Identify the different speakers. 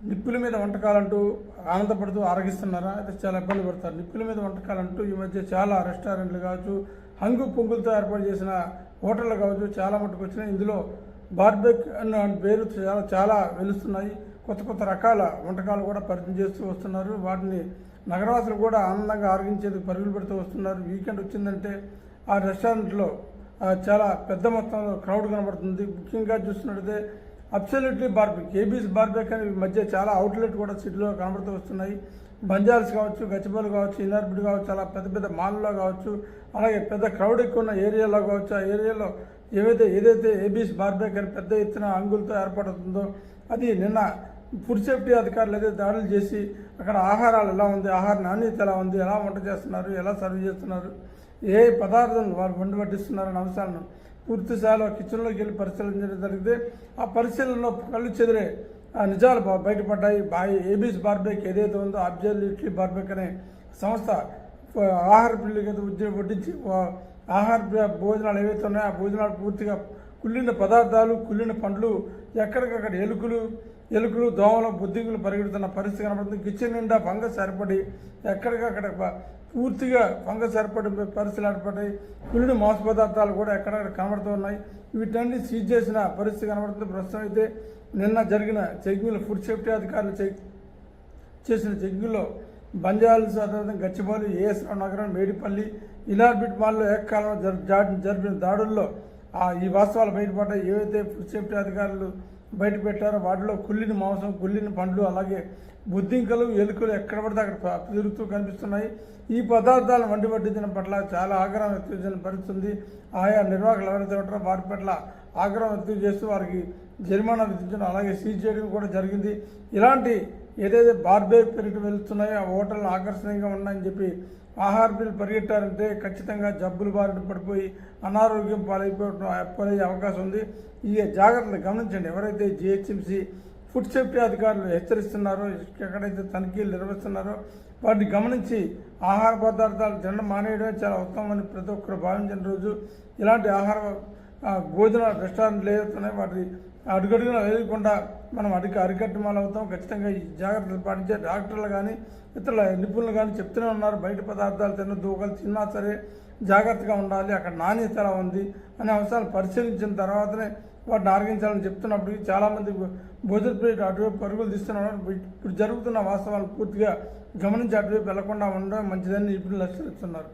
Speaker 1: నిప్పుల మీద వంటకాలంటూ ఆనందపడుతూ ఆరగిస్తున్నారా? అయితే చాలా ఇబ్బంది పడతారు. నిప్పుల మీద వంటకాలంటూ ఈ మధ్య చాలా రెస్టారెంట్లు కావచ్చు, హంగు పొంగులతో ఏర్పాటు చేసిన హోటళ్ళు కావచ్చు, చాలా మట్టుకు వచ్చినాయి. ఇందులో బార్బెక్ అన్న పేరు చాలా చాలా వెలుస్తున్నాయి. కొత్త కొత్త రకాల వంటకాలు కూడా పరిచయం చేస్తూ వస్తున్నారు. వాటిని నగరవాసులు కూడా ఆనందంగా ఆరగించేందుకు పరుగులు పెడుతూ వస్తున్నారు. వీకెండ్ వచ్చిందంటే ఆ రెస్టారెంట్లో చాలా పెద్ద మొత్తంలో క్రౌడ్ కనబడుతుంది. ముఖ్యంగా చూస్తున్నట్టయితే అబ్సల్యూట్లీ బార్బెక్, ఏబీస్ బార్బెక్ అనే మధ్య చాలా అవుట్లెట్ కూడా సిటీలో కనబడుతూ వస్తున్నాయి. బంజాల్స్ కావచ్చు, గచ్చిబౌలి కావచ్చు, ఇన్నార్బిట్ కావచ్చు, చాలా పెద్ద పెద్ద మాల్లో కావచ్చు, అలాగే పెద్ద క్రౌడ్ ఎక్కువ ఉన్న ఏరియాలో కావచ్చు, ఆ ఏరియాలో ఏదైతే ఏబీస్ బార్బెక్ అని పెద్ద ఎత్తున అంగులతో ఏర్పడుతుందో అది నిన్న ఫుడ్ సేఫ్టీ అధికారులు అయితే దాడులు చేసి అక్కడ ఆహారాలు ఎలా ఉంది, ఆహార నాణ్యత ఎలా ఉంది, ఎలా వంట చేస్తున్నారు, ఎలా సర్వ్ చేస్తున్నారు, ఏ పదార్థాలను వారు వండి వడ్డిస్తున్నారనే అంశాలను పూర్తి స్థాయిలో కిచెన్లోకి వెళ్ళి పరిశీలించడం జరిగితే ఆ పరిశీలనలో కళ్ళు చెదిరే నిజాలు బయటపడ్డాయి. ఏబీస్ బార్బెక్ ఏదైతే ఉందో అబ్సల్యూట్లీ బార్బెక్ అనే సంస్థ ఆహార పిల్లలకి వడ్డించి ఆహార భోజనాలు ఏవైతే ఉన్నాయో ఆ భోజనాలు పూర్తిగా కుళ్ళిన పదార్థాలు, కుళ్ళిన పండ్లు, ఎక్కడికక్కడ ఎలుకలు దోమలు బొద్దింకులు పరిగెడుతున్న పరిస్థితి కనబడుతుంది. కిచెన్ నిండా ఫంగస్ ఏర్పడి ఎక్కడికక్కడ పూర్తిగా ఫంగస్ ఏర్పడి పరిస్థితులు ఏర్పడ్డాయి. కుళ్ళిన మాంస పదార్థాలు కూడా ఎక్కడక్కడ కనబడుతూ ఉన్నాయి. వీటన్ని సీజ్ చేసిన పరిస్థితి కనబడుతుంది. ప్రస్తుతం అయితే నిన్న జరిగిన చెకింగ్లో ఫుడ్ సేఫ్టీ అధికారులు చేసిన చెకింగ్లో బంజారాహిల్స్, గచ్చిబౌలి, ఏఎస్ రావు నగరం, మేడిపల్లి, ఇనార్బిట్ మాల్లో ఏకకాలంలో జరిపిన దాడుల్లో ఈ వాస్తవాలు బయటపడ్డాయి. ఏవైతే ఫుడ్ సేఫ్టీ అధికారులు బయట పెట్టారో వాటిలో కుళ్ళిన మాంసం, కుళ్ళిన పండ్లు, అలాగే బుద్ధింకలు, ఎలుకలు ఎక్కడ పడితే అక్కడ తిరుగుతూ కనిపిస్తున్నాయి. ఈ పదార్థాలను వండి వడ్డించడం పట్ల చాలా ఆగ్రహం వ్యక్తం చేసిన పరిస్థితుంది. ఆయా నిర్వాహకులు ఎవరైతే ఉంటారో వారి పట్ల ఆగ్రహం వ్యక్తం చేస్తూ వారికి జరిమానా విధించడం, అలాగే సీజ్ చేయడం కూడా జరిగింది. ఇలాంటి ఏదైతే బార్బెక్ పెరిగి వెళ్తున్నాయో ఆ హోటల్ను ఆకర్షణీయంగా ఉన్నాయని చెప్పి ఆహార బిల్లు పరిగెట్టారంటే ఖచ్చితంగా జబ్బులు బారిన పడిపోయి అనారోగ్యం పాలయ్యే అవకాశం ఉంది. ఈ జాగ్రత్తలు గమనించండి. ఎవరైతే జిహెచ్ఎంసీ ఫుడ్ సేఫ్టీ అధికారులు హెచ్చరిస్తున్నారో, ఎక్కడైతే తనిఖీలు నిర్వహిస్తున్నారో వాటిని గమనించి ఆహార పదార్థాలు తినడం మానేయడమే చాలా ఉత్తమమని ప్రతి ఒక్కరు భావించిన రోజు. ఇలాంటి ఆహార భోజన రెస్టారెంట్లు ఏదైతున్నాయో వాటి అడుగడుగున వేయకుండా మనం అరికట్టమాలు అవుతాం. ఖచ్చితంగా ఈ జాగ్రత్తలు పాటించే డాక్టర్లు కానీ ఇతరుల నిపుణులు కానీ చెప్తూనే ఉన్నారు. బయట పదార్థాలు తినద్దు, ఒకరు తిన్నా సరే జాగ్రత్తగా ఉండాలి, అక్కడ నాణ్యత ఎలా ఉంది అనే అంశాలు పరిశీలించిన తర్వాతనే వాటిని ఆరగించాలని చెప్తున్నప్పటికీ చాలామంది భోజన ప్లేట్ అటువైపు పరుగులు తీస్తున్నారు. ఇప్పుడు జరుగుతున్న వాస్తవాలు పూర్తిగా గమనించి అటువైపు వెళ్లకుండా ఉండడం మంచిదని నిపుణులు హెచ్చరిస్తున్నారు.